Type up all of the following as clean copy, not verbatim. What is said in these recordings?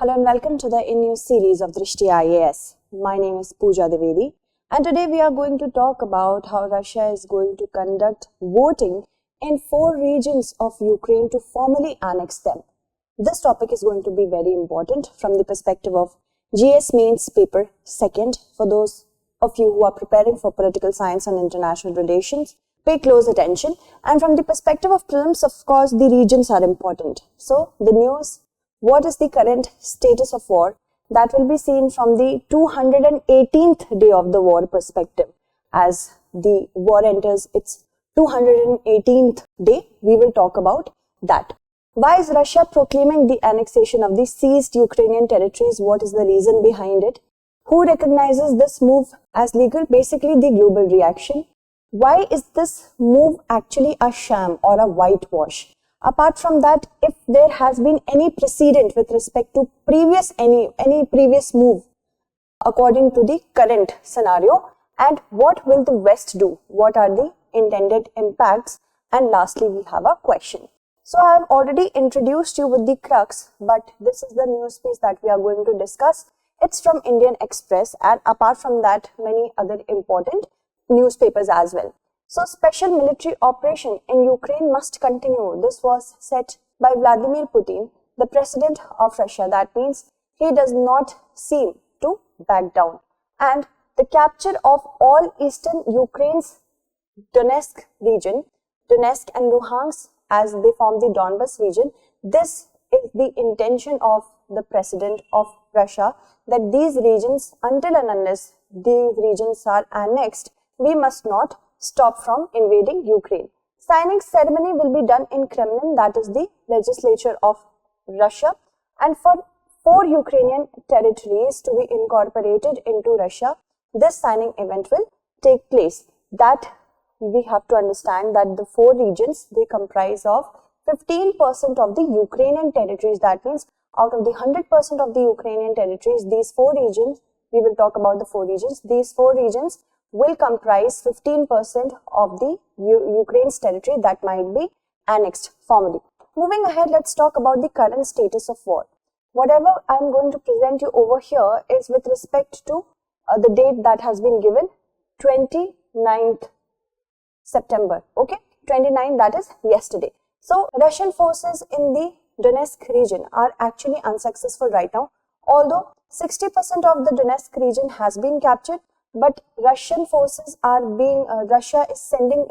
Hello and welcome to the in-news series of Drishti IAS. My name is Pooja Dwivedi and today we are going to talk about how Russia is going to conduct voting in 4 regions of Ukraine to formally annex them. This topic is going to be very important from the perspective of GS Mains paper 2nd. For those of you who are preparing for political science and international relations, pay close attention. And from the perspective of prelims, of course, the regions are important. So the news, what is the current status of war, that will be seen from the 218th day of the war perspective. As the war enters its 218th day, we will talk about that. Why is Russia proclaiming the annexation of the seized Ukrainian territories? What is the reason behind it? Who recognizes this move as legal? Basically, the global reaction. Why is this move actually a sham or a whitewash? Apart from that, if there has been any precedent with respect to any previous move according to the current scenario, and what will the West do? What are the intended impacts? And lastly, we have a question. So I have already introduced you with the crux, but this is the news piece that we are going to discuss. It's from Indian Express, and apart from that, many other important newspapers as well. So, special military operation in Ukraine must continue. This was said by Vladimir Putin, the president of Russia. That means he does not seem to back down. And the capture of all eastern Ukraine's Donetsk region, Donetsk and Luhansk, as they form the Donbas region, this is the intention of the president of Russia, that these regions, until and unless these regions are annexed, we must not stop from invading Ukraine. Signing ceremony will be done in Kremlin, that is the legislature of Russia, and for 4 Ukrainian territories to be incorporated into Russia, this signing event will take place. That we have to understand that the 4 regions, they comprise of 15% of the Ukrainian territories. That means out of the 100% of the Ukrainian territories, these 4 regions, we will talk about the 4 regions, these 4 regions will comprise 15% of the Ukraine's territory that might be annexed formally. Moving ahead, let's talk about the current status of war. Whatever I'm going to present you over here is with respect to the date that has been given, 29th September. Okay, 29, that is yesterday. So Russian forces in the Donetsk region are actually unsuccessful right now. Although 60% of the Donetsk region has been captured, but Russian forces are Russia is sending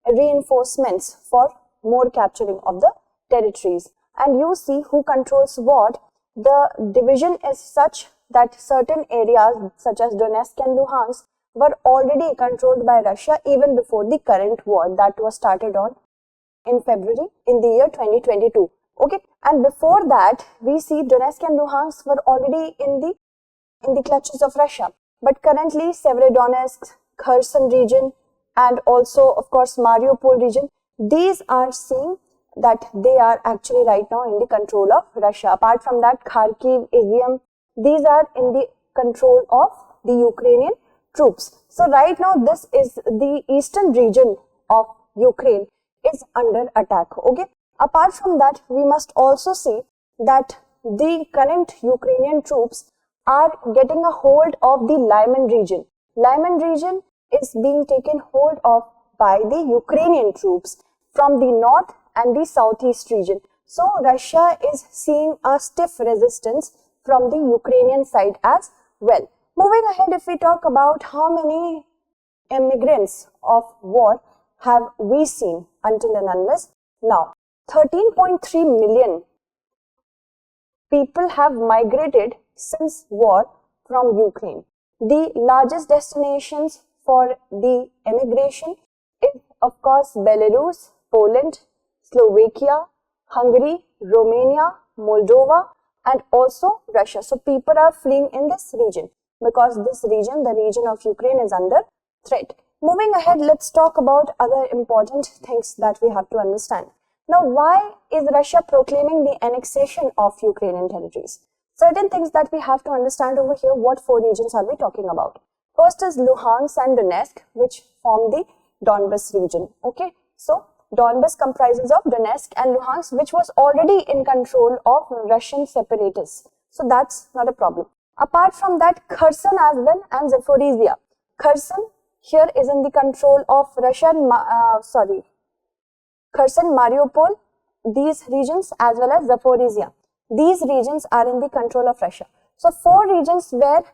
reinforcements for more capturing of the territories. And you see who controls what. The division is such that certain areas such as Donetsk and Luhansk were already controlled by Russia even before the current war that was started on in February in the year 2022. Okay, and before that we see Donetsk and Luhansk were already in the clutches of Russia. But currently, Severodonetsk, Kherson region, and also, of course, Mariupol region, these are seen that they are actually right now in the control of Russia. Apart from that, 𝐃𝐫𝐢𝐬𝐡𝐭𝐢, these are in the control of the Ukrainian troops. So right now, this is the eastern region of Ukraine is under attack. Okay. Apart from that, we must also see that the current Ukrainian troops are getting a hold of the Lyman region. Lyman region is being taken hold of by the Ukrainian troops from the north and the southeast region. So Russia is seeing a stiff resistance from the Ukrainian side as well. Moving ahead, if we talk about how many immigrants of war have we seen until and unless now, 13.3 million people have migrated since war from Ukraine. The largest destinations for the emigration is, of course, Belarus, Poland, Slovakia, Hungary, Romania, Moldova, and also Russia. So people are fleeing in this region because this region, the region of Ukraine, is under threat. Moving ahead, let's talk about other important things that we have to understand. Now, why is Russia proclaiming the annexation of Ukrainian territories? Certain things that we have to understand over here. What 4 regions are we talking about? First is Luhansk and Donetsk, which form the Donbas region. Okay, so Donbas comprises of Donetsk and Luhansk, which was already in control of Russian separatists. So that's not a problem. Apart from that, Kherson as well and Zaporizhia. Kherson here is in the control of Russian, Kherson, Mariupol, these regions as well as Zaporizhia. These regions are in the control of Russia. So 4 regions where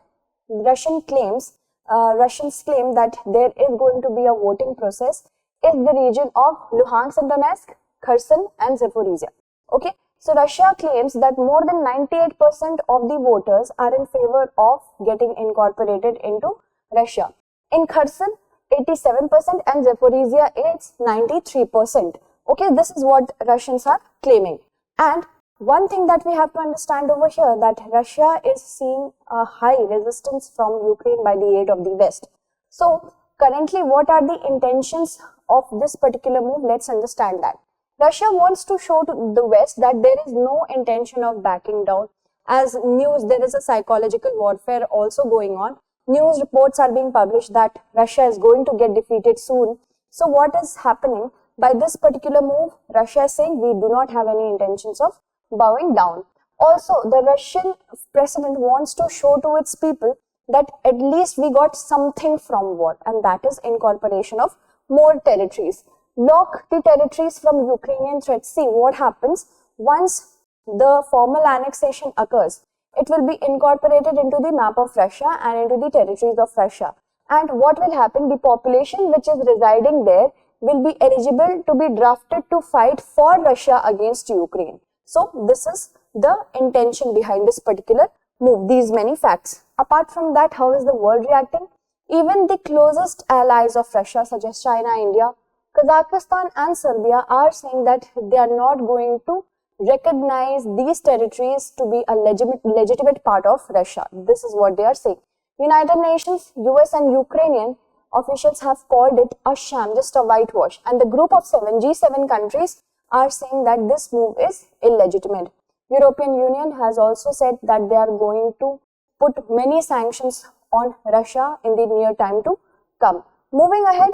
Russians claim that there is going to be a voting process is the region of Luhansk and Donetsk, Kherson and Zaporizhia. Okay, so Russia claims that more than 98% of the voters are in favor of getting incorporated into Russia. In Kherson, 87% and Zaporizhia it's 93%. Okay, this is what Russians are claiming. And one thing that we have to understand over here, that Russia is seeing a high resistance from Ukraine by the aid of the West. So currently, what are the intentions of this particular move? Let's understand that. Russia wants to show to the West that there is no intention of backing down. As news, there is a psychological warfare also going on. News reports are being published that Russia is going to get defeated soon. So what is happening? By this particular move, Russia is saying we do not have any intentions of bowing down. Also, the Russian president wants to show to its people that at least we got something from war, and that is incorporation of more territories. Block the territories from Ukrainian threats. See what happens once the formal annexation occurs. It will be incorporated into the map of Russia and into the territories of Russia. And what will happen? The population which is residing there will be eligible to be drafted to fight for Russia against Ukraine. So this is the intention behind this particular move, these many facts. Apart from that, how is the world reacting? Even the closest allies of Russia such as China, India, Kazakhstan and Serbia are saying that they are not going to recognize these territories to be a legitimate part of Russia. This is what they are saying. United Nations, US and Ukrainian officials have called it a sham, just a whitewash, and the group of G7 countries are saying that this move is illegitimate. European Union has also said that they are going to put many sanctions on Russia in the near time to come. Moving ahead,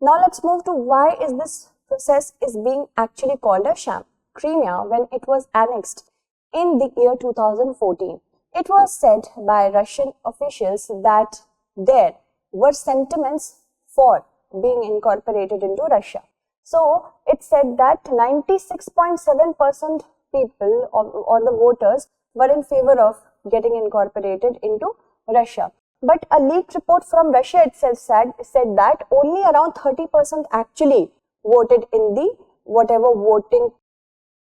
now let's move to why is this process is being actually called a sham. Crimea, when it was annexed in the year 2014, it was said by Russian officials that there were sentiments for being incorporated into Russia. So it said that 96.7% people or the voters were in favor of getting incorporated into Russia. But a leaked report from Russia itself said that only around 30% actually voted in the whatever voting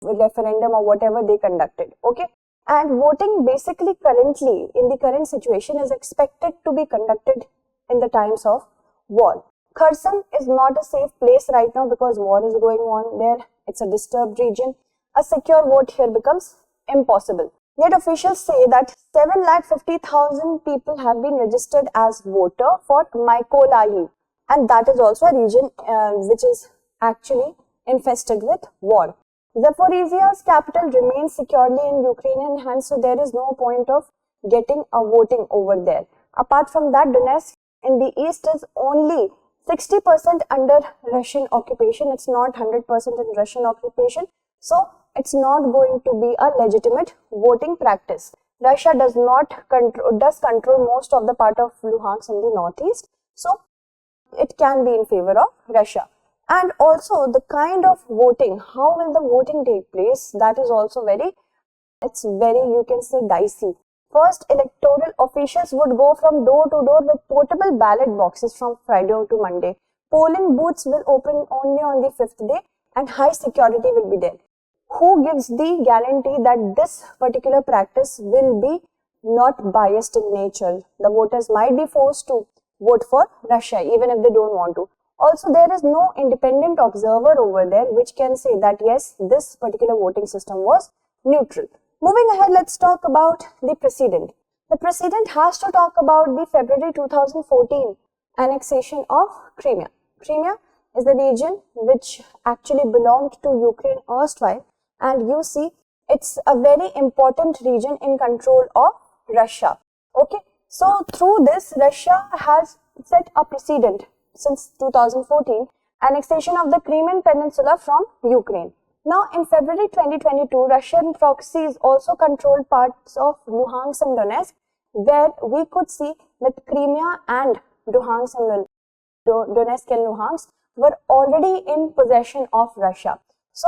referendum or whatever they conducted. Okay, and voting basically currently in the current situation is expected to be conducted in the times of war. Kherson is not a safe place right now because war is going on there. It's a disturbed region. A secure vote here becomes impossible. Yet officials say that 750,000 people have been registered as voter for Mykolaiv, and that is also a region which is actually infested with war. Zaporizhia's capital remains securely in Ukrainian hands, so there is no point of getting a voting over there. Apart from that, Donetsk in the east is only 60% under Russian occupation. It's not 100% in Russian occupation, so it's not going to be a legitimate voting practice. Russia does control most of the part of Luhansk in the northeast, so it can be in favor of Russia. And also the kind of voting, how will the voting take place, that is also it's very, you can say, dicey. First, electoral officials would go from door to door with portable ballot boxes from Friday to Monday. Polling booths will open only on the 5th day and high security will be there. Who gives the guarantee that this particular practice will be not biased in nature? The voters might be forced to vote for Russia even if they don't want to. Also, there is no independent observer over there which can say that yes, this particular voting system was neutral. Moving ahead, let's talk about the precedent. The precedent has to talk about the February 2014 annexation of Crimea. Crimea is the region which actually belonged to Ukraine erstwhile, and you see it's a very important region in control of Russia. Okay, so through this, Russia has set a precedent since 2014, annexation of the Crimean Peninsula from Ukraine. Now, in February 2022, Russian proxies also controlled parts of Luhansk and Donetsk, where we could see that Crimea and Donetsk and Luhansk were already in possession of Russia. So,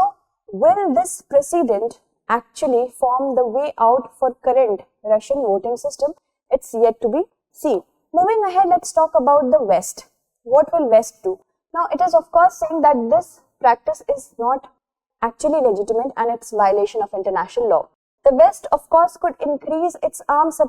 will this precedent actually form the way out for current Russian voting system? It's yet to be seen. Moving ahead, let's talk about the West. What will West do? Now, it is of course saying that this practice is not actually legitimate and it's violation of international law. The West, of course, could increase its arms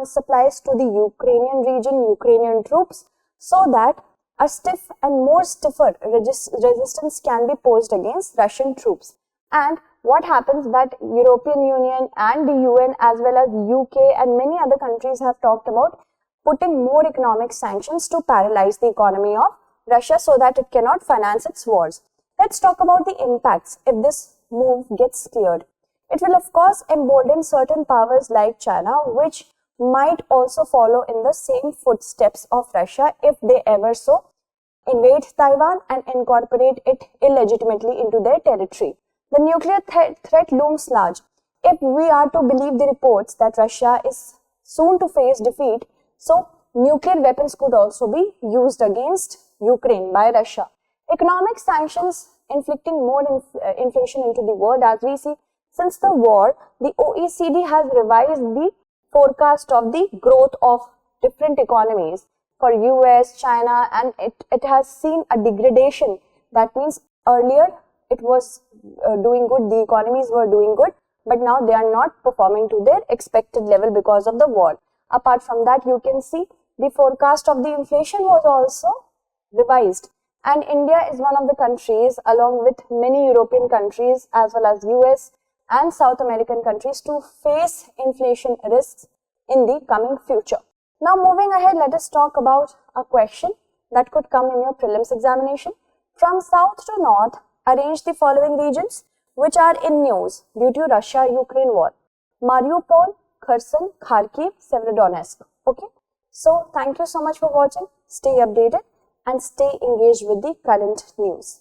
supplies to the Ukrainian region, Ukrainian troops, so that a stiff and more stiffer resistance can be posed against Russian troops. And what happens that European Union and the UN as well as UK and many other countries have talked about putting more economic sanctions to paralyze the economy of Russia so that it cannot finance its wars. Let's talk about the impacts if this move gets cleared. It will of course embolden certain powers like China, which might also follow in the same footsteps of Russia if they ever so invade Taiwan and incorporate it illegitimately into their territory. The nuclear threat looms large. If we are to believe the reports that Russia is soon to face defeat, so nuclear weapons could also be used against Ukraine by Russia. Economic sanctions inflicting more inflation into the world, as we see. Since the war, the OECD has revised the forecast of the growth of different economies for US, China, and it has seen a degradation. That means earlier it was doing good, the economies were doing good, but now they are not performing to their expected level because of the war. Apart from that, you can see the forecast of the inflation was also revised. And India is one of the countries, along with many European countries as well as US and South American countries, to face inflation risks in the coming future. Now moving ahead, let us talk about a question that could come in your prelims examination. From south to north, arrange the following regions which are in news due to Russia-Ukraine war. Mariupol, Kherson, Kharkiv, Severodonetsk. Okay. So thank you so much for watching. Stay updated and stay engaged with the current news.